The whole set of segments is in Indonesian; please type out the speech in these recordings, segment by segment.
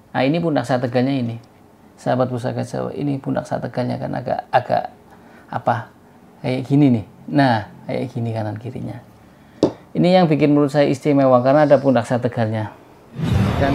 Nah, ini pundak sategalnya ini. Sahabat Pusaka Jawa, ini pundak sategalnya kan agak apa? Kayak gini nih. Nah, kayak gini kanan kirinya. Ini yang bikin menurut saya istimewa karena ada pundak sategalnya. Dan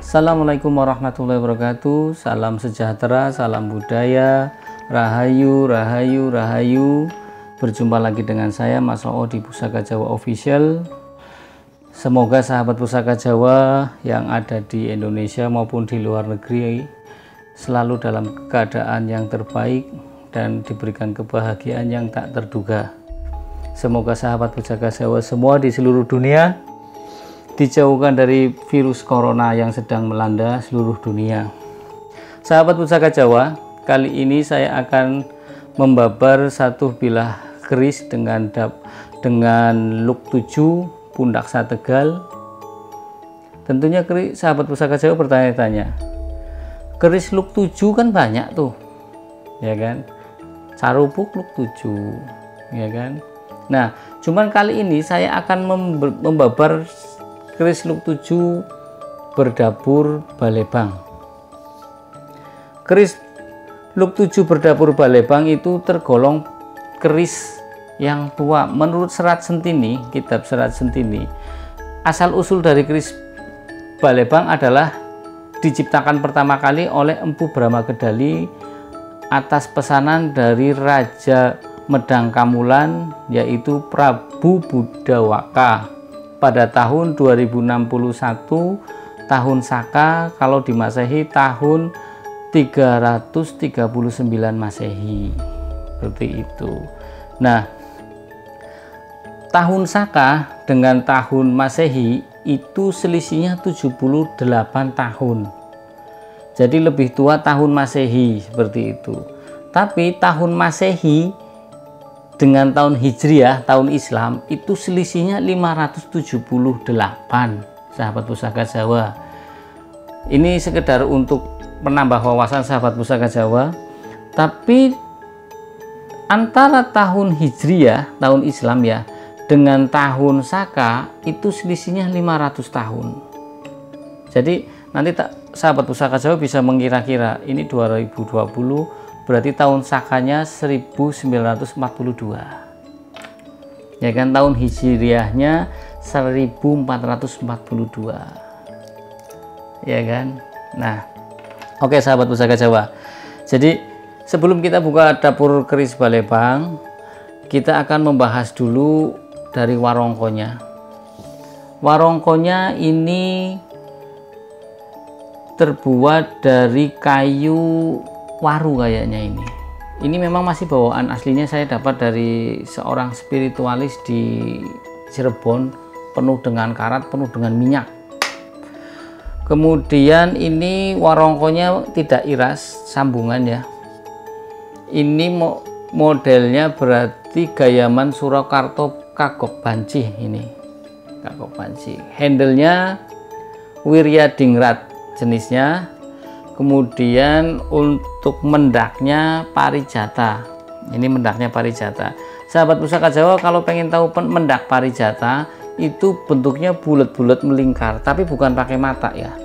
Assalamualaikum warahmatullahi wabarakatuh. Salam sejahtera, salam budaya, rahayu, rahayu, rahayu. Berjumpa lagi dengan saya Mas Oo di Pusaka Jawa Official. Semoga sahabat Pusaka Jawa yang ada di Indonesia maupun di luar negeri selalu dalam keadaan yang terbaik dan diberikan kebahagiaan yang tak terduga. Semoga sahabat Pusaka Jawa semua di seluruh dunia dijauhkan dari virus corona yang sedang melanda seluruh dunia. Sahabat Pusaka Jawa, kali ini saya akan membabar satu bilah keris dengan look 7 pundak sategal. Tentunya sahabat Pusaka Jawa bertanya-tanya, keris look 7 kan banyak tuh, ya kan? Carubuk look 7, ya kan? Nah, cuman kali ini saya akan membabar keris look 7 berdapur Balebang. Keris look 7 berdapur Balebang itu tergolong keris yang tua menurut Serat Sentini, kitab Serat Sentini. Asal usul dari keris Balebang adalah diciptakan pertama kali oleh Empu Brahmakedali atas pesanan dari Raja Medang Kamulan, yaitu Prabu Budawaka pada tahun 2061 tahun Saka, kalau di Masehi tahun 339 Masehi, seperti itu. Nah, tahun Saka dengan tahun Masehi itu selisihnya 78 tahun. Jadi lebih tua tahun Masehi, seperti itu. Tapi tahun Masehi dengan tahun Hijriah, tahun Islam, itu selisihnya 578, sahabat Pusaka Jawa. Ini sekedar untuk menambah wawasan sahabat Pusaka Jawa. Tapi antara tahun Hijriah, tahun Islam ya, dengan tahun Saka itu selisihnya 500 tahun. Jadi nanti sahabat Pusaka Jawa bisa mengira-kira ini 2020 berarti tahun Sakanya 1942, ya kan? Tahun Hijriahnya 1442, ya kan? Nah, oke sahabat Pusaka Jawa, jadi sebelum kita buka dapur keris Balebang, kita akan membahas dulu dari warongkonya. Warongkonya ini terbuat dari kayu waru kayaknya ini. Ini memang masih bawaan aslinya saya dapat dari seorang spiritualis di Cirebon, penuh dengan karat, penuh dengan minyak. Kemudian ini warongkonya tidak iras, sambungan ya. Ini modelnya berarti Gayaman Surakarta Kagok Banci ini. Kagok Banci. Handle-nya Wiryadingrat jenisnya. Kemudian untuk mendaknya parijata. Ini mendaknya parijata. Sahabat Pusaka Jawa, kalau pengen tahu mendak parijata itu bentuknya bulat-bulat melingkar, tapi bukan pakai mata ya.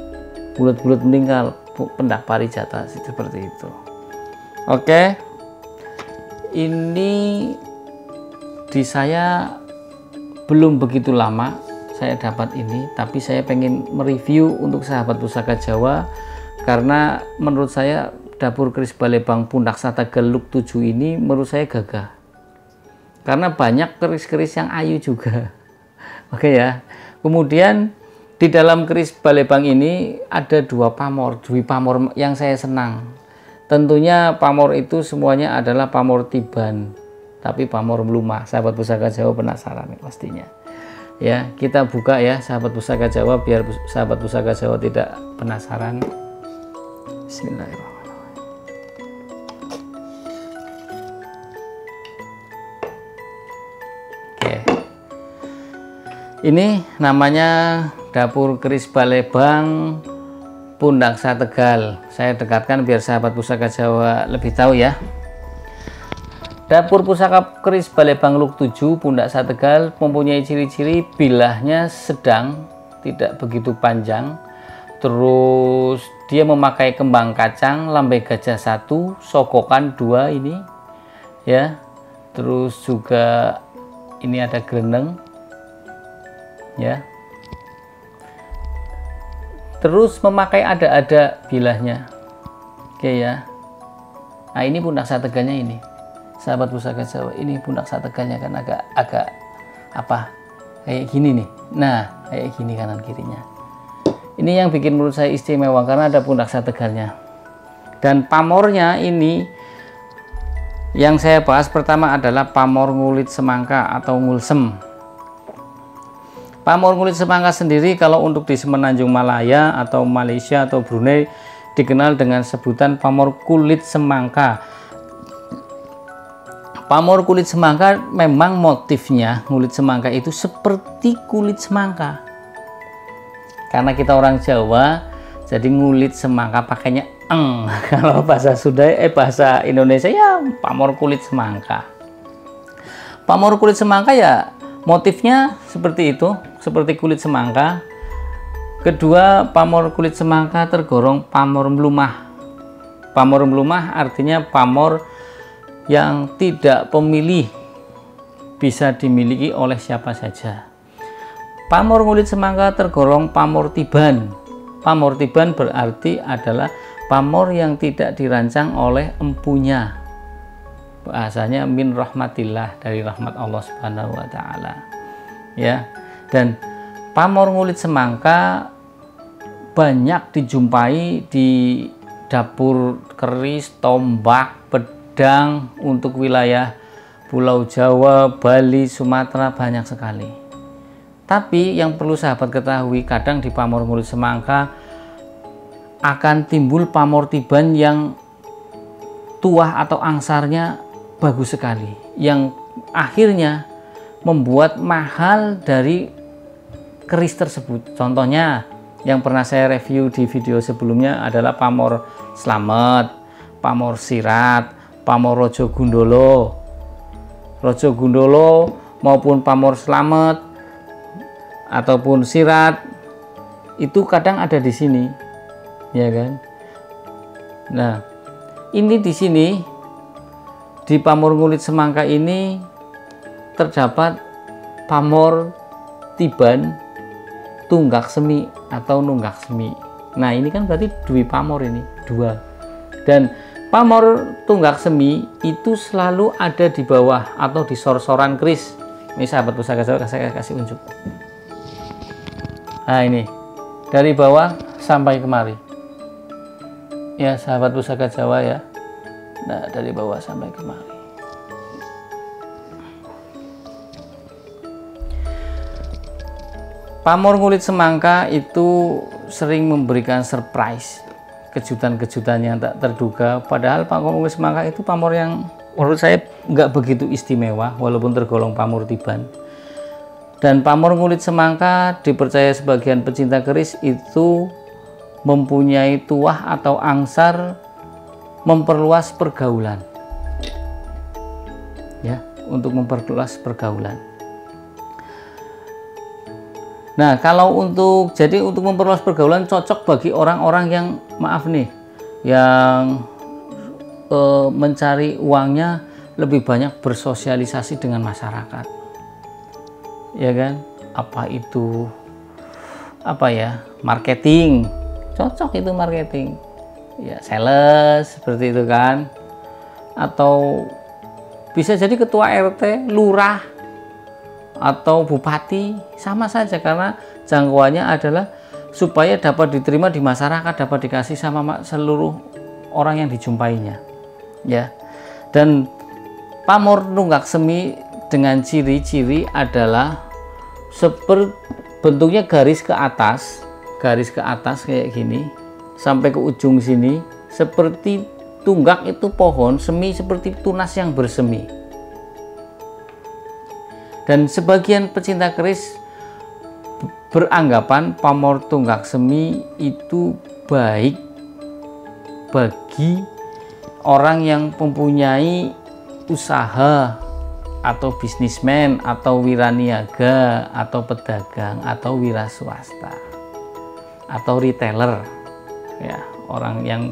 Bulat-bulat melingkar, pendak parijata seperti itu. Oke. Ini di saya belum begitu lama saya dapat ini, tapi saya pengen mereview untuk sahabat Pusaka Jawa. Karena menurut saya dapur keris Balebang pundak sategal look 7 ini menurut saya gagah. Karena banyak keris-keris yang ayu juga. Oke ya. Kemudian di dalam keris Balebang ini ada dua pamor yang saya senang. Tentunya pamor itu semuanya adalah pamor tiban, tapi pamor melumah. Sahabat Pusaka Jawa penasaran pastinya. Ya, kita buka ya sahabat Pusaka Jawa biar sahabat Pusaka Jawa tidak penasaran. Bismillahirrahmanirrahim. Oke. Ini namanya dapur keris Balebang pundak sategal. Saya dekatkan biar sahabat Pusaka Jawa lebih tahu ya. Dapur pusaka keris Balai Bangluk 7 Pundak Sategal mempunyai ciri-ciri bilahnya sedang, tidak begitu panjang. Terus dia memakai kembang kacang, lambai gajah 1, sogokan 2 ini ya. Terus juga ini ada gereneng ya. Terus memakai ada bilahnya. Oke ya. Nah, ini pundak sategalnya ini. Sahabat pusaka Jawa, ini pundak sategalnya kan agak apa? Kayak gini nih. Nah, kayak gini kanan kirinya. Ini yang bikin menurut saya istimewa karena ada pundak sategalnya. Dan pamornya ini yang saya bahas pertama adalah pamor ngulit semangka atau ngulsem. Pamor ngulit semangka sendiri kalau untuk di Semenanjung Malaya atau Malaysia atau Brunei dikenal dengan sebutan pamor kulit semangka. Pamor kulit semangka memang motifnya ngulit semangka itu seperti kulit semangka. Karena kita orang Jawa, jadi ngulit semangka pakainya eng. Kalau bahasa Sunda, bahasa Indonesia ya pamor kulit semangka. Pamor kulit semangka ya motifnya seperti itu, seperti kulit semangka. Kedua, pamor kulit semangka tergolong pamor mlumah. Pamor mlumah artinya pamor yang tidak pemilih, bisa dimiliki oleh siapa saja. Pamor kulit semangka tergolong pamor tiban. Pamor tiban berarti adalah pamor yang tidak dirancang oleh empunya. Bahasanya min rahmatillah, dari rahmat Allah Subhanahu wa taala. Ya. Dan pamor ngulit semangka banyak dijumpai di dapur keris, tombak, pedang untuk wilayah Pulau Jawa, Bali, Sumatera banyak sekali. Tapi yang perlu sahabat ketahui, kadang di pamor ngulit semangka akan timbul pamor tiban yang tuah atau angsarnya bagus sekali, yang akhirnya membuat mahal dari keris tersebut. Contohnya yang pernah saya review di video sebelumnya adalah pamor slamet, pamor sirat, pamor rojo gundolo maupun pamor slamet ataupun sirat itu kadang ada di sini, ya kan? Nah, ini di sini di pamor ngulit semangka ini terdapat pamor tiban tunggak semi atau nunggak semi. Nah, ini kan berarti dua pamor, ini dua. Dan pamor tunggak semi itu selalu ada di bawah atau di sor-soran keris. Ini sahabat pusaka Jawa, saya kasih unjuk. Nah, ini dari bawah sampai kemari. Ya, sahabat pusaka Jawa ya. Nah, dari bawah sampai kemari. Pamor ngulit semangka itu sering memberikan surprise, kejutan-kejutan yang tak terduga. Padahal pamor ngulit semangka itu pamor yang menurut saya nggak begitu istimewa, walaupun tergolong pamor tiban. Dan pamor ngulit semangka dipercaya sebagian pecinta keris itu mempunyai tuah atau angsar memperluas pergaulan. Ya, untuk memperluas pergaulan. Nah, kalau untuk memperluas pergaulan cocok bagi orang-orang yang maaf nih, yang mencari uangnya lebih banyak bersosialisasi dengan masyarakat. Ya kan? Marketing. Cocok itu marketing. Ya, sales seperti itu kan. Atau bisa jadi ketua RT, lurah, atau bupati, sama saja karena jangkauannya adalah supaya dapat diterima di masyarakat, dapat dikasih sama seluruh orang yang dijumpainya. Ya. Dan pamor nunggak semi dengan ciri-ciri adalah seperti bentuknya garis ke atas kayak gini sampai ke ujung sini, seperti tunggak itu pohon, semi seperti tunas yang bersemi. Dan sebagian pecinta keris beranggapan pamor tunggak semi itu baik bagi orang yang mempunyai usaha atau bisnismen atau wiraniaga atau pedagang atau wira swasta atau retailer, ya, orang yang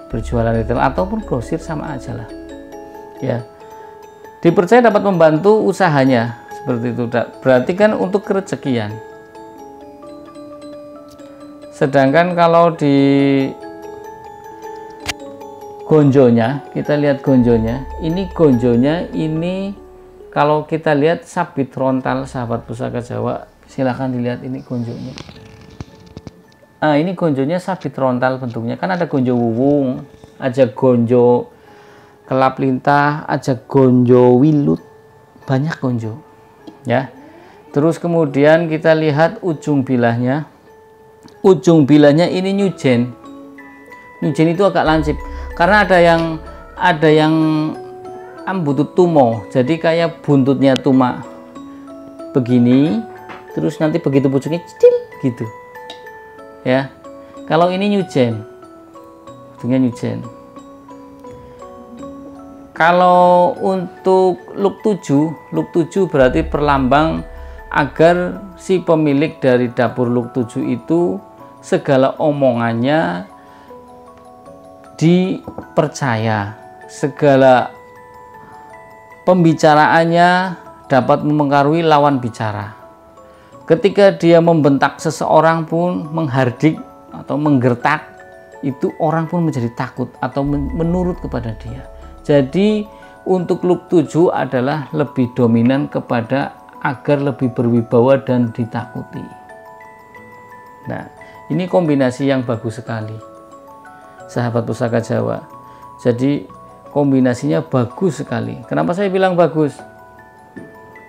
berjualan retail ataupun grosir sama aja lah, ya, dipercaya dapat membantu usahanya seperti itu. Berarti kan untuk kerezekian. Sedangkan kalau di gonjonya, kita lihat gonjonya, ini kalau kita lihat sabit frontal sahabat Pusaka Jawa, silahkan dilihat ini gonjonya. Nah, ini gonjonya sabit frontal bentuknya, kan ada gonjo wuwung, ada gonjo kelap lintah, ada gonjo wilut, banyak gonjo, ya. Terus kemudian kita lihat ujung bilahnya. Ujung bilahnya ini nyujen. Nyujen itu agak lancip karena ada yang ambutut tumo, jadi kayak buntutnya tuma begini, terus nanti begitu pucuknya cicil gitu, ya. Kalau ini nyujen, bentuknya nyujen. Kalau untuk look 7 berarti perlambang agar si pemilik dari dapur look 7 itu segala omongannya dipercaya, segala pembicaraannya dapat mempengaruhi lawan bicara. Ketika dia membentak seseorang pun, menghardik atau menggertak, itu orang pun menjadi takut atau menurut kepada dia. Jadi untuk look 7 adalah lebih dominan kepada agar lebih berwibawa dan ditakuti. Nah, ini kombinasi yang bagus sekali, sahabat Pusaka Jawa. Jadi kombinasinya bagus sekali. Kenapa saya bilang bagus?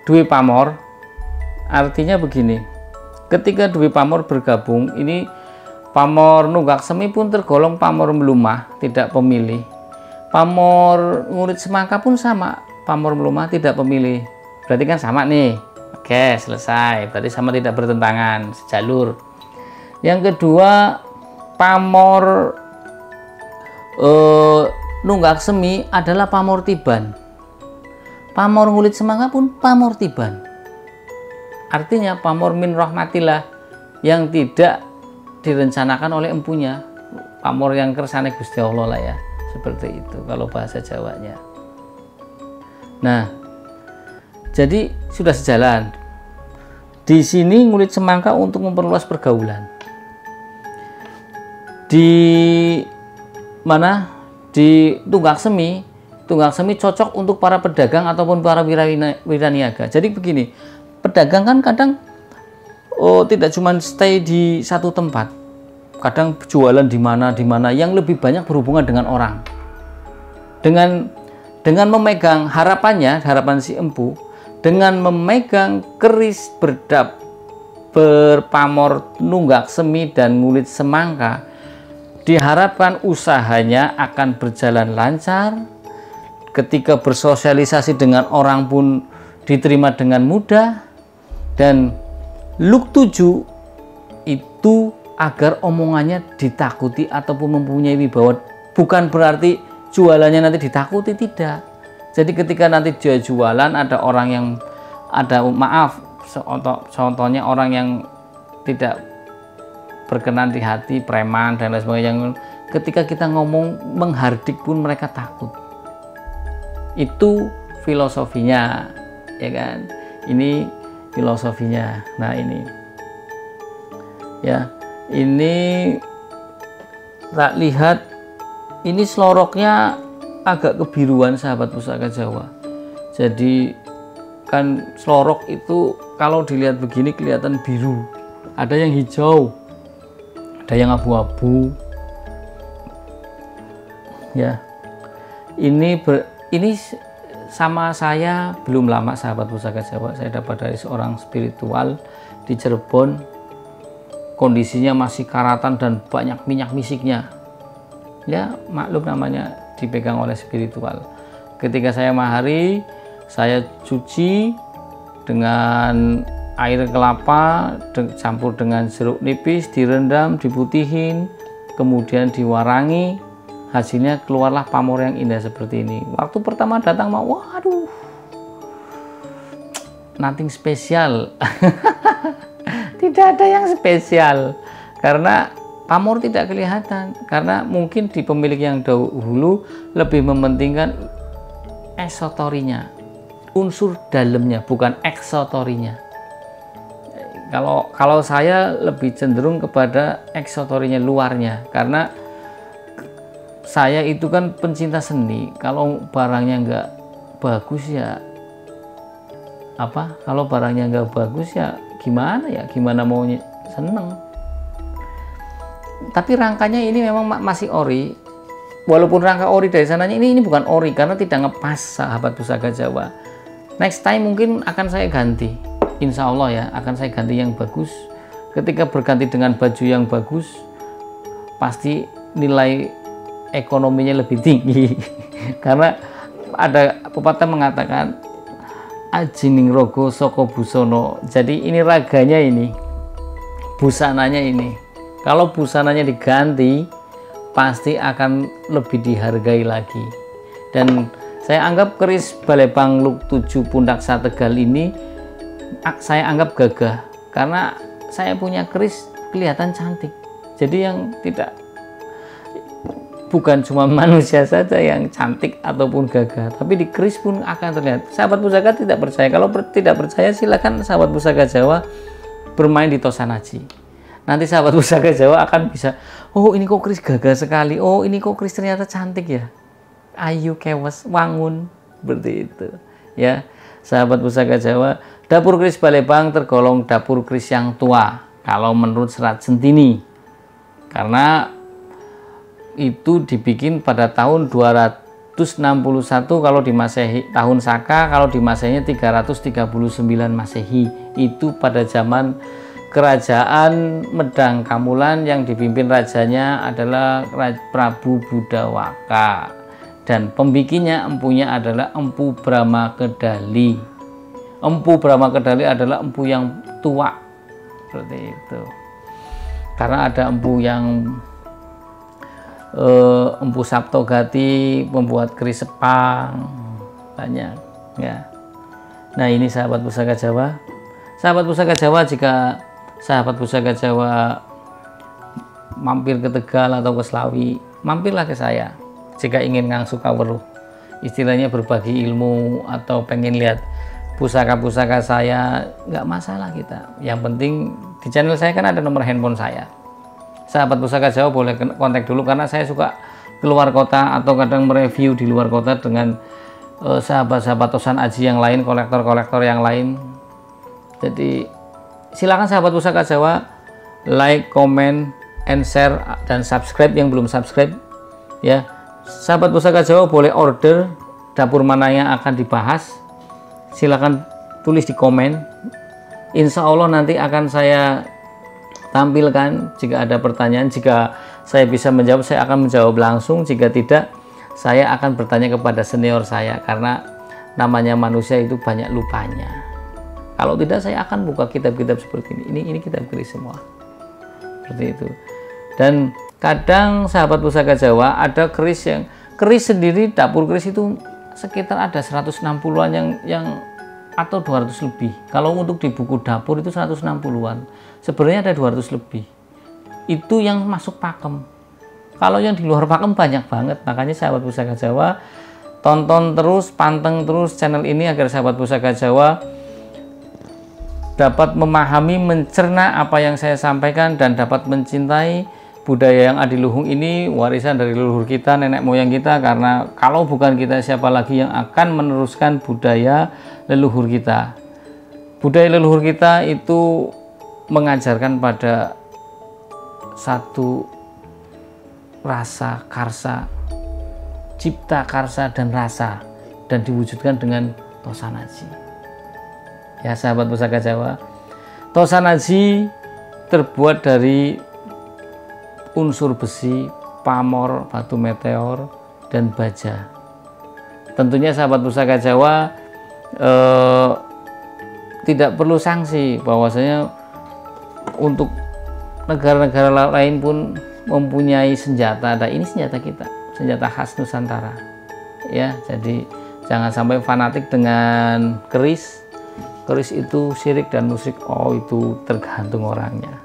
Dwi pamor artinya begini, ketika dwi pamor bergabung, ini pamor nunggak semi pun tergolong pamor melumah, tidak pemilih. Pamor ngurit semangka pun sama, pamor melumah tidak pemilih. Berarti kan sama nih. Oke, selesai. Berarti sama, tidak bertentangan, sejalur. Yang kedua, pamor nunggak semi adalah pamor tiban. Pamor ngulit semangka pun pamor tiban. Artinya pamor min rahmatillah, yang tidak direncanakan oleh empunya. Pamor yang kersane Gusti Allah lah, ya. Seperti itu kalau bahasa Jawanya. Nah, jadi sudah sejalan. Di sini ngulit semangka untuk memperluas pergaulan. Di mana? Di tunggak semi cocok untuk para pedagang ataupun para wiraniaga. Jadi begini, pedagang kan kadang tidak cuma stay di satu tempat. Kadang jualan di mana yang lebih banyak berhubungan dengan orang. Dengan memegang harapan si empu, dengan memegang keris berpamor nunggak semi dan ngulit semangka, diharapkan usahanya akan berjalan lancar. Ketika bersosialisasi dengan orang pun diterima dengan mudah. Dan look 7 itu agar omongannya ditakuti ataupun mempunyai wibawa. Bukan berarti jualannya nanti ditakuti, tidak. Jadi ketika nanti dia jualan, ada orang yang contohnya orang yang tidak berkenan di hati, preman dan lain sebagainya, ketika kita ngomong menghardik pun mereka takut. Itu filosofinya, ya kan? Ini filosofinya. Nah, ini ya, ini tak lihat, ini seloroknya agak kebiruan sahabat Pusaka Jawa. Jadi kan selorok itu kalau dilihat begini kelihatan biru, ada yang hijau, ada yang abu-abu, ya. Ini sama saya belum lama sahabat Pusaka Jawa, saya dapat dari seorang spiritual di Cirebon. Kondisinya masih karatan dan banyak minyak misiknya, ya maklum namanya dipegang oleh spiritual. Ketika saya mahari, saya cuci dengan air kelapa campur dengan jeruk nipis, direndam, diputihin, kemudian diwarangi. hasilnya keluarlah pamor yang indah seperti ini. Waktu pertama datang mau, waduh, nothing spesial. Tidak ada yang spesial karena pamor tidak kelihatan, karena mungkin di pemilik yang dahulu lebih mementingkan eksotorinya, unsur dalamnya, bukan eksotorinya. Kalau saya lebih cenderung kepada eksotorinya, luarnya, karena saya itu kan pencinta seni. Kalau barangnya nggak bagus ya apa? Kalau barangnya nggak bagus ya gimana ya? Gimana mau seneng? Tapi rangkanya ini memang masih ori. Walaupun rangka ori dari sananya ini bukan ori karena tidak ngepas sahabat pusaka Jawa. Next time mungkin akan saya ganti. Insya Allah ya akan saya ganti yang bagus. Ketika berganti dengan baju yang bagus, pasti nilai ekonominya lebih tinggi. Karena ada pepatah mengatakan ajining rogo soko busono. Jadi ini raganya ini, busananya ini. Kalau busananya diganti, pasti akan lebih dihargai lagi. Dan saya anggap keris Balebang Luk 7 Pundak Sategal ini saya anggap gagah karena saya punya keris kelihatan cantik. Jadi yang tidak, bukan cuma manusia saja yang cantik ataupun gagah, tapi di keris pun akan terlihat. Sahabat pusaka tidak percaya, kalau tidak percaya silakan sahabat pusaka Jawa bermain di Tosanaji. Nanti sahabat pusaka Jawa akan bisa, oh ini kok keris gagah sekali, oh ini kok keris ternyata cantik ya, ayu kewes wangun, seperti itu ya. Sahabat pusaka Jawa, dapur keris Balebang tergolong dapur keris yang tua kalau menurut Serat Sentini, karena itu dibikin pada tahun 261 kalau di Masehi, tahun Saka, kalau di Masehinya 339 Masehi. Itu pada zaman kerajaan Medang Kamulan yang dipimpin rajanya adalah Prabu Budawaka, dan pembikinnya empunya adalah Empu Brahma Kedali. Empu Brahma Kedali adalah empu yang tua, seperti itu. Karena ada empu yang Empu Saptogati, membuat keris Sepang, banyak ya. Nah ini sahabat pusaka Jawa. Sahabat pusaka Jawa, jika sahabat pusaka Jawa mampir ke Tegal atau ke Slawi, mampirlah ke saya jika ingin ngangsu kaweruh, istilahnya berbagi ilmu atau pengen lihat pusaka-pusaka saya, nggak masalah kita. Yang penting di channel saya kan ada nomor handphone saya. Sahabat pusaka Jawa boleh kontak dulu, karena saya suka keluar kota atau kadang mereview di luar kota dengan sahabat-sahabat Tosan Aji yang lain, kolektor-kolektor yang lain. Jadi silakan sahabat pusaka Jawa like, comment, and share, dan subscribe yang belum subscribe ya. Sahabat pusaka Jawa boleh order dapur mana yang akan dibahas, silakan tulis di komen. Insya Allah nanti akan saya tampilkan. Jika ada pertanyaan, jika saya bisa menjawab, saya akan menjawab langsung. Jika tidak, saya akan bertanya kepada senior saya, karena namanya manusia itu banyak lupanya. Kalau tidak, saya akan buka kitab-kitab seperti ini. Ini kitab keris semua, seperti itu. Dan kadang sahabat pusaka Jawa ada keris yang keris sendiri, dapur keris itu sekitar ada 160-an yang atau 200 lebih. Kalau untuk di buku dapur itu 160-an. Sebenarnya ada 200 lebih. Itu yang masuk pakem. Kalau yang di luar pakem banyak banget. Makanya sahabat pusaka Jawa tonton terus, panteng terus channel ini agar sahabat pusaka Jawa dapat memahami, mencerna apa yang saya sampaikan, dan dapat mencintai budaya yang adiluhung ini, warisan dari leluhur kita, nenek moyang kita. Karena kalau bukan kita, siapa lagi yang akan meneruskan budaya leluhur kita? Budaya leluhur kita itu mengajarkan pada satu rasa karsa, cipta karsa dan rasa, dan diwujudkan dengan Tosanaji. Ya sahabat pusaka Jawa, Tosanaji terbuat dari unsur besi, pamor, batu meteor, dan baja. Tentunya sahabat pusaka Jawa tidak perlu sanksi bahwasanya untuk negara-negara lain pun mempunyai senjata. Nah ini senjata kita, senjata khas Nusantara ya. Jadi jangan sampai fanatik dengan keris. Keris itu syirik dan musyrik. Oh, itu tergantung orangnya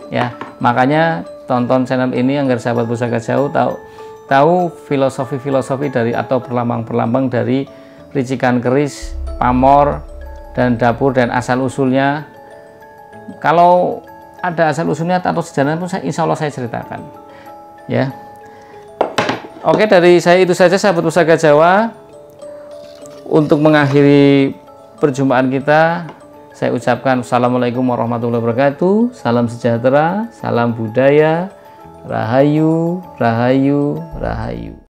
ya. Makanya tonton channel ini agar sahabat Pusaka Jauh tahu filosofi dari atau perlambang-perlambang dari ricikan keris, pamor, dan dapur, dan asal usulnya. Kalau ada asal usulnya atau sejarahnya pun insya Allah saya ceritakan ya. Oke, dari saya itu saja sahabat Pusaka Jawa. Untuk mengakhiri perjumpaan kita, saya ucapkan Assalamualaikum warahmatullahi wabarakatuh. Salam sejahtera, salam budaya, rahayu, rahayu, rahayu.